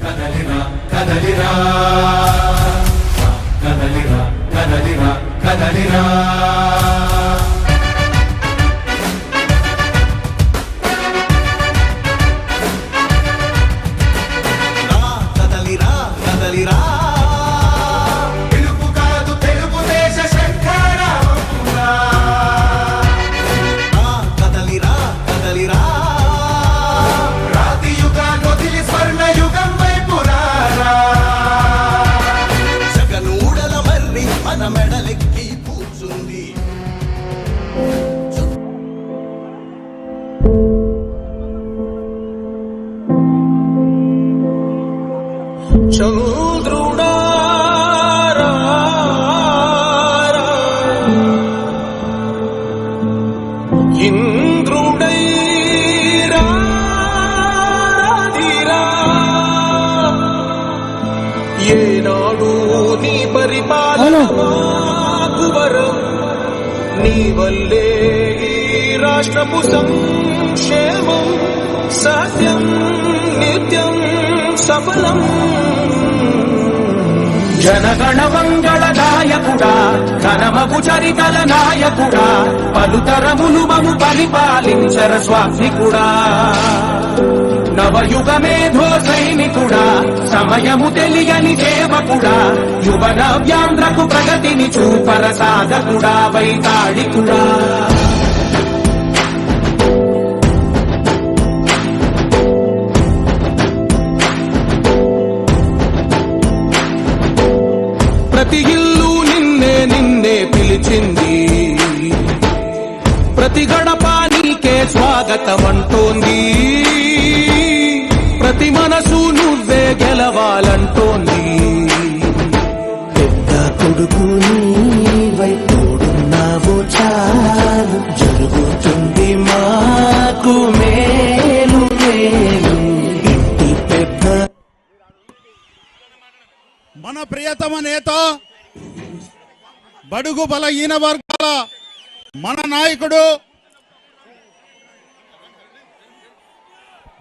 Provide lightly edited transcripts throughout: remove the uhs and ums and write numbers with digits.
కదలిరా కదలిరా కదలిరా కదలిరా కదలిరా కదలిరా కదలిరా తెలుగు కాదు తెలుగుదేశ శంకరామపురా కదలిరా కదలిరా రాతి యుగాన్ని వదిలి స్వర్ణ యుగం వైపురారా జగనూడల మర్రి మన మెడలెక్కి కూర్చుంది చంద్రుడా ఇంద్రుడై రాధిరా ఏనాడు నీ పరిపాలనకు వరం నీ వల్లే ఈ రాష్ట్రపు సంక్షేమం సత్యం నిత్యం సఫలం జనగణ మంగళ నాయకుడా ఘనమగు చరితల నాయకుడా పలుతరములు మము పరిపాలించర స్వామికుడా నవయుగ మేధో సైనికుడా సమయము తెలియని దేవకుడా యువన వ్యాంధ్రకు ప్రగతిని చూపర సాధకుడా వైతాళికుడా ప్రతి ఇల్లు నిన్నే నిన్నే పిలిచింది ప్రతి గడప నీకే స్వాగతం అంటోంది ప్రతి మనసు నువ్వే గెలవాలంటోంది పెద్ద కొడుకు నీవై తోడున్నావు చాలు జరుగుతుంది మాకు మేలు మేలు ఇంటి పెద్ద మన ప్రియతమ నేత బడుగు బలహీన వర్గాల మన నాయకుడు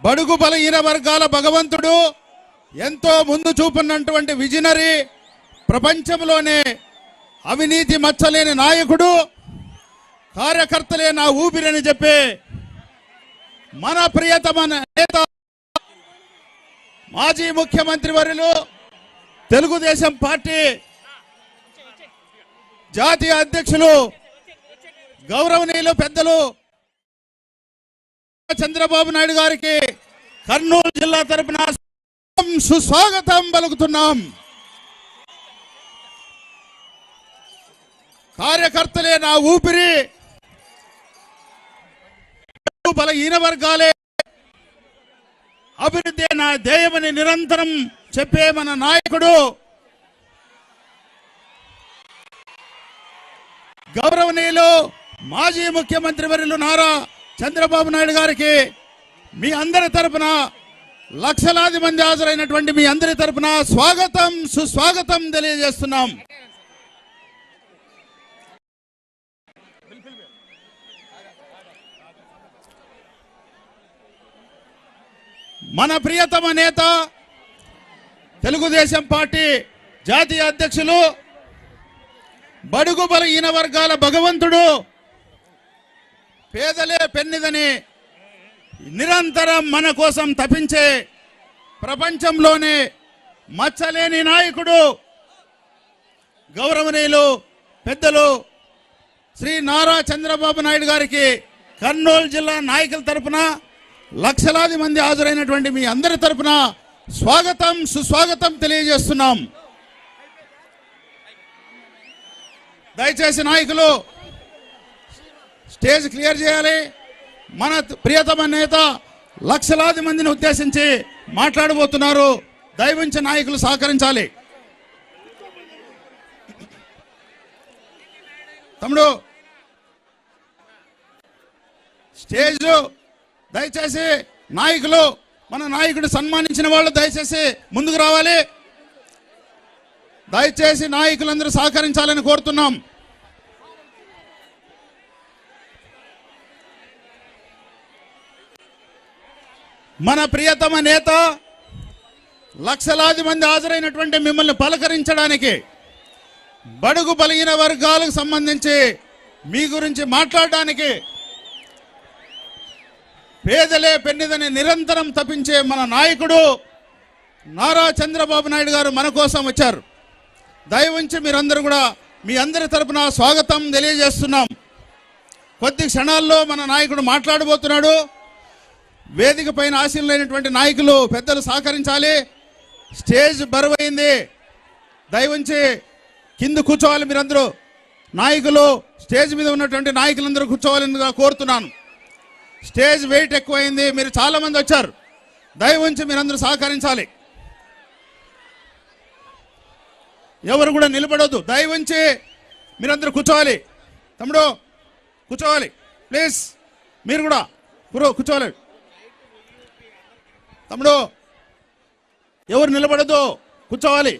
బడుగు బలహీన వర్గాల భగవంతుడు ఎంతో ముందు చూపున్నటువంటి విజనరీ ప్రపంచంలోనే అవినీతి మచ్చలేని నాయకుడు కార్యకర్తలే నా ఊపిరని చెప్పి మన ప్రియతమ నేత మాజీ ముఖ్యమంత్రి వర్యులు తెలుగుదేశం పార్టీ జాతీయ అధ్యక్షులు గౌరవనీయులు పెద్దలు చంద్రబాబు నాయుడు గారికి కర్నూలు జిల్లా తరపున సుస్వాగతం పలుకుతున్నాం. కార్యకర్తలే నా ఊపిరి, బలహీన వర్గాలే అభివృద్ధి నా ధ్యేయమని నిరంతరం చెప్పే మన నాయకుడు గౌరవనీయులు మాజీ ముఖ్యమంత్రి వర్యులు నారా చంద్రబాబు నాయుడు గారికి మీ అందరి తరపున లక్షలాది మంది హాజరైనటువంటి మీ అందరి తరపున స్వాగతం సుస్వాగతం తెలియజేస్తున్నాం. మన ప్రియతమ నేత తెలుగుదేశం పార్టీ జాతీయ అధ్యక్షులు బడుగు బలహీన వర్గాల భగవంతుడు పేదలే పెన్నిదని నిరంతరం మన కోసం తపించే ప్రపంచంలోనే మచ్చలేని నాయకుడు గౌరవనీయులు పెద్దలు శ్రీ నారా చంద్రబాబు నాయుడు గారికి కర్నూలు జిల్లా నాయకుల తరపున లక్షలాది మంది హాజరైనటువంటి మీ అందరి తరపున స్వాగతం సుస్వాగతం తెలియజేస్తున్నాం. దయచేసి నాయకులు స్టేజ్ క్లియర్ చేయాలి. మన ప్రియతమ నేత లక్షలాది మందిని ఉద్దేశించి మాట్లాడబోతున్నారు. దయవుంచి నాయకులు సహకరించాలి. తమ్ముడు స్టేజ్ దయచేసి నాయకులు, మన నాయకుడు సన్మానించిన వాళ్ళు దయచేసి ముందుకు రావాలి. దయచేసి నాయకులందరూ సహకరించాలని కోరుతున్నాం. మన ప్రియతమ నేత లక్షలాది మంది హాజరైనటువంటి మిమ్మల్ని పలకరించడానికి, బడుగు బలహీన వర్గాలకు సంబంధించి మీ గురించి మాట్లాడడానికి, పేదలే పెన్నిదని నిరంతరం తప్పించే మన నాయకుడు నారా చంద్రబాబు నాయుడు గారు మన కోసం వచ్చారు. దయవుంచి మీరందరూ కూడా మీ అందరి తరపున స్వాగతం తెలియజేస్తున్నాం. కొద్ది క్షణాల్లో మన నాయకుడు మాట్లాడబోతున్నాడు. వేదిక పైన ఆశీనులైనటువంటి నాయకులు పెద్దలు సహకరించాలి. స్టేజ్ బరువైంది, దయవుంచి కింద కూర్చోవాలి. మీరందరూ నాయకులు స్టేజ్ మీద ఉన్నటువంటి నాయకులందరూ కూర్చోవాలని కోరుతున్నాను. స్టేజ్ వెయిట్ ఎక్కువైంది, మీరు చాలా మంది వచ్చారు. దయవుంచి మీరందరూ సహకరించాలి. ఎవరు కూడా నిలబడొద్దు. దయవుంచి మీరందరూ కూర్చోవాలి. తమ్ముడు కూర్చోవాలి ప్లీజ్. మీరు కూడా కూర్చోవాలి. తమ్ముడు ఎవరు నిలబడద్దు, కూర్చోవాలి.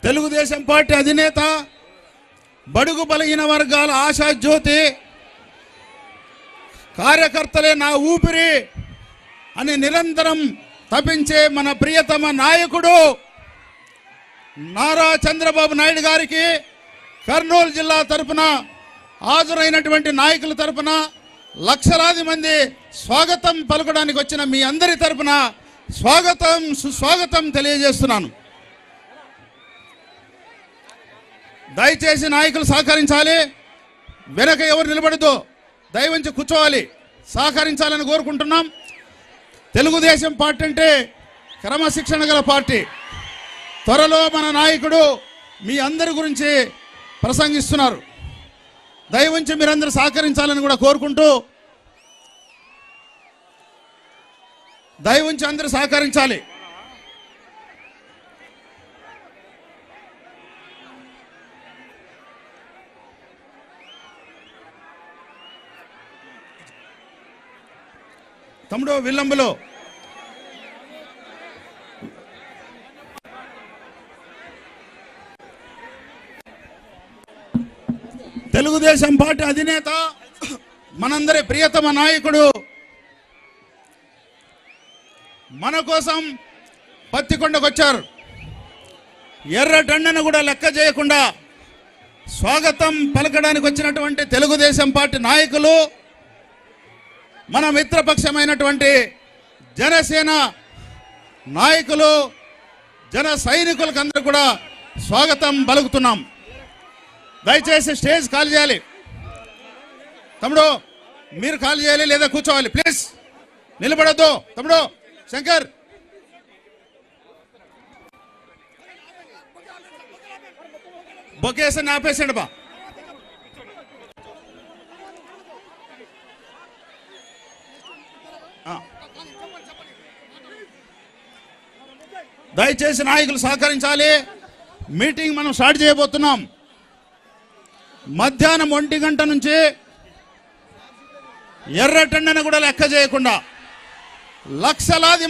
తెలుగుదేశం పార్టీ అధినేత, బడుగు బలహీన వర్గాల ఆశా జ్యోతి, కార్యకర్తలే నా ఊపిరి అని నిరంతరం తపించే మన ప్రియతమ నాయకుడు నారా చంద్రబాబు నాయుడు గారికి కర్నూలు జిల్లా తరపున హాజరైనటువంటి నాయకుల తరపున లక్షలాది మంది స్వాగతం పలకడానికి వచ్చిన మీ అందరి తరపున స్వాగతం సుస్వాగతం తెలియజేస్తున్నాను. దయచేసి నాయకులు సహకరించాలి. వెనక ఎవరు నిలబడద్దు, దయవుంచి కూర్చోవాలి, సహకరించాలని కోరుకుంటున్నాం. తెలుగుదేశం పార్టీ అంటే క్రమశిక్షణ గల పార్టీ. త్వరలో మన నాయకుడు మీ అందరి గురించి ప్రసంగిస్తున్నారు. దయవుంచి మీరందరూ సహకరించాలని కూడా కోరుకుంటూ, దయవుంచి అందరూ సహకరించాలి. తమ్ముడు విల్లంబులో తెలుగుదేశం పార్టీ అధినేత, మనందరి ప్రియతమ నాయకుడు మన కోసం పత్తికొండకు వచ్చారు. ఎర్రటండను కూడా లెక్క చేయకుండా స్వాగతం పలకడానికి వచ్చినటువంటి తెలుగుదేశం పార్టీ నాయకులు, మన మిత్రపక్షమైనటువంటి జనసేన నాయకులు, జన సైనికులకు అందరూ కూడా స్వాగతం పలుకుతున్నాం. దయచేసి స్టేజ్ ఖాళీ చేయాలి. తమ్ముడు మీరు ఖాళీ చేయాలి లేదా కూర్చోవాలి ప్లీజ్. నిలబడద్దు. తమ్ముడు శంకర్ బొకేసని ఆపేసండి బా. దయచేసి నాయకులు సహకరించాలి. మీటింగ్ మనం స్టార్ట్ చేయబోతున్నాం. మధ్యాహ్నం 1 గంట నుంచి ఎర్రటెండను కూడా లెక్క చేయకుండా లక్షలాది